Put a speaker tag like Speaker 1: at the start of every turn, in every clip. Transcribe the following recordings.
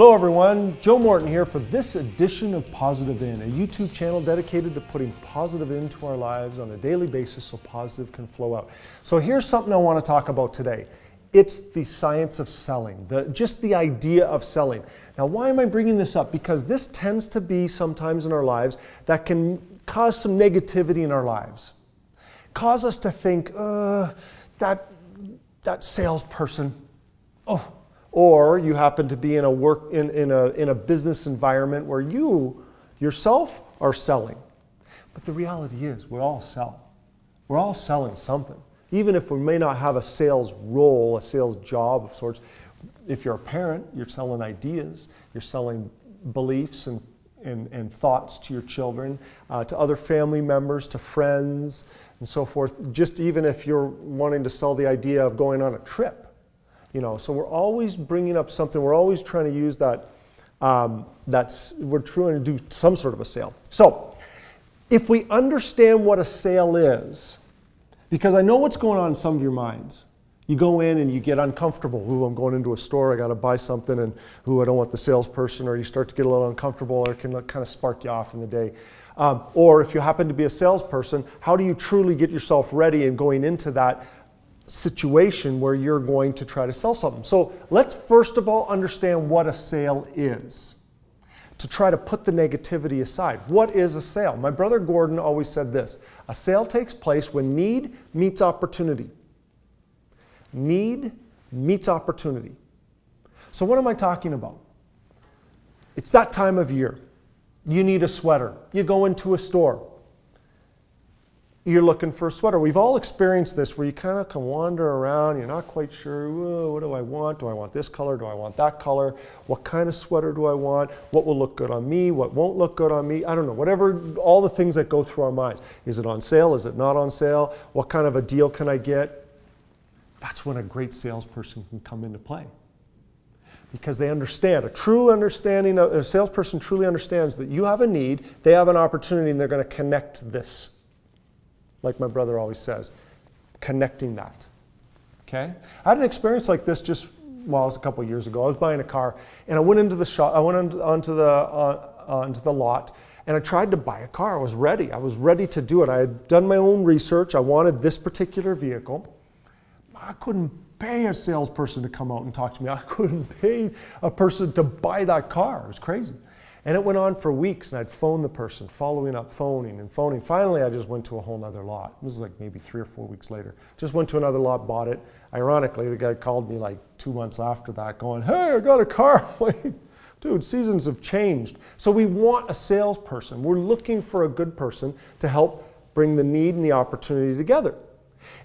Speaker 1: Hello everyone, Joe Morton here for this edition of Positive In, a YouTube channel dedicated to putting positive into our lives on a daily basis so positive can flow out. So here's something I want to talk about today. It's the science of selling, just the idea of selling. Now why am I bringing this up? Because this tends to be sometimes in our lives that can cause some negativity in our lives. Cause us to think, that salesperson, oh. Or you happen to be in a business environment where you yourself are selling. But the reality is we all sell. We're all selling something. Even if we may not have a sales role, a sales job of sorts. If you're a parent, you're selling ideas, you're selling beliefs and thoughts to your children, to other family members, to friends, and so forth. Just even if you're wanting to sell the idea of going on a trip. So we're always bringing up something. We're always trying to use that. We're trying to do some sort of a sale. So, if we understand what a sale is, because I know what's going on in some of your minds. You go in and you get uncomfortable. Ooh, I'm going into a store. I got to buy something, and ooh, I don't want the salesperson. Or you start to get a little uncomfortable, or it can kind of spark you off in the day. Or if you happen to be a salesperson, how do you truly get yourself ready and going into that situation where you're going to try to sell something? So let's first of all understand what a sale is, to try to put the negativity aside. What is a sale? My brother Gordon always said this: a sale takes place when need meets opportunity. Need meets opportunity. So what am I talking about? It's that time of year. You need a sweater. You go into a store. You're looking for a sweater. We've all experienced this where you kind of can wander around. You're not quite sure, what do I want? Do I want this color? Do I want that color? What kind of sweater do I want? What will look good on me? What won't look good on me? I don't know. Whatever, all the things that go through our minds. Is it on sale? Is it not on sale? What kind of a deal can I get? That's when a great salesperson can come into play. Because they understand, a salesperson truly understands that you have a need, they have an opportunity, and they're going to connect this. Like my brother always says, connecting that. Okay? I had an experience like this it was a couple of years ago. I was buying a car, and I went into the shop. I went onto the lot, and I tried to buy a car. I was ready. I was ready to do it. I had done my own research. I wanted this particular vehicle. I couldn't pay a salesperson to come out and talk to me. I couldn't pay a person to buy that car. It was crazy. And it went on for weeks, and I'd phone the person, following up, phoning and phoning. Finally, I just went to a whole nother lot. It was like maybe 3 or 4 weeks later. Just went to another lot, bought it. Ironically, the guy called me like 2 months after that going, hey, I got a car. Dude, seasons have changed. So we want a salesperson. We're looking for a good person to help bring the need and the opportunity together.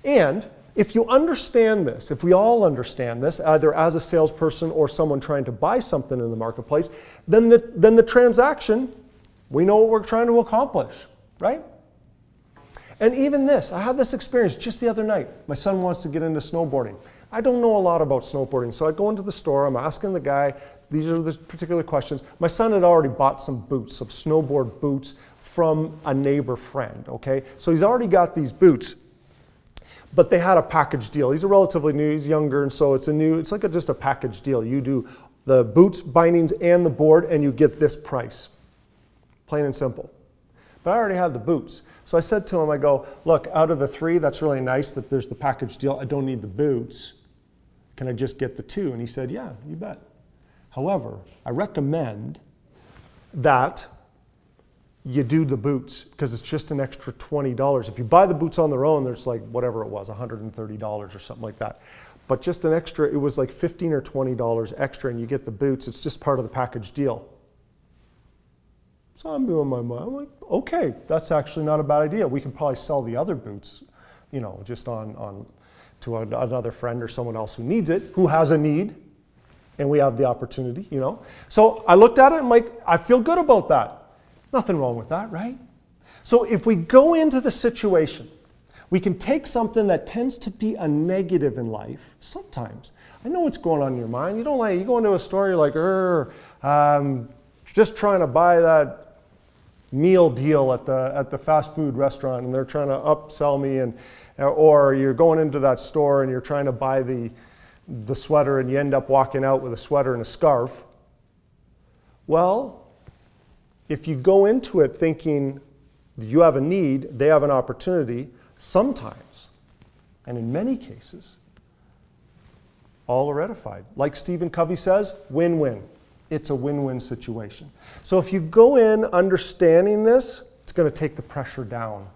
Speaker 1: And if you understand this, if we all understand this, either as a salesperson or someone trying to buy something in the marketplace, then the transaction, we know what we're trying to accomplish, right? And even this, I had this experience just the other night. My son wants to get into snowboarding. I don't know a lot about snowboarding, so I go into the store, I'm asking the guy, these are the particular questions. My son had already bought some boots, some snowboard boots from a neighbor friend, okay? So he's already got these boots. But they had a package deal. He's a relatively new, he's younger, and so it's like just a package deal. You do the boots, bindings, and the board, and you get this price. Plain and simple. But I already had the boots. So I said to him, I go, look, out of the 3, that's really nice that there's the package deal. I don't need the boots. Can I just get the 2? And he said, yeah, you bet. However, I recommend that you do the boots because it's just an extra $20. If you buy the boots on their own, there's like whatever it was, $130 or something like that. But just an extra, it was like $15 or $20 extra, and you get the boots. It's just part of the package deal. So I'm doing my mind. I'm like, okay, that's actually not a bad idea. We can probably sell the other boots, just on to another friend or someone else who needs it, who has a need, and we have the opportunity, So I looked at it and I'm like, I feel good about that. Nothing wrong with that, right? So if we go into the situation, we can take something that tends to be a negative in life sometimes. I know what's going on in your mind. You go into a store, you're like, just trying to buy that meal deal at the fast food restaurant, and they're trying to upsell me, or you're going into that store and you're trying to buy the sweater, and you end up walking out with a sweater and a scarf. Well, if you go into it thinking you have a need, they have an opportunity, sometimes, and in many cases, all are ratified. Like Stephen Covey says, win-win. It's a win-win situation. So if you go in understanding this, it's going to take the pressure down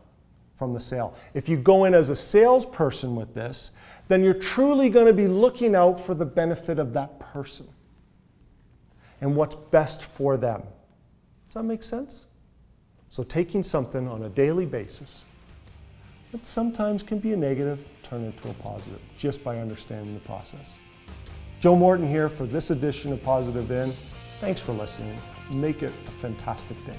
Speaker 1: from the sale. If you go in as a salesperson with this, then you're truly going to be looking out for the benefit of that person and what's best for them. Does that make sense? So taking something on a daily basis that sometimes can be a negative, turn it into a positive, just by understanding the process. Joe Morton here for this edition of Positive In. Thanks for listening. Make it a fantastic day.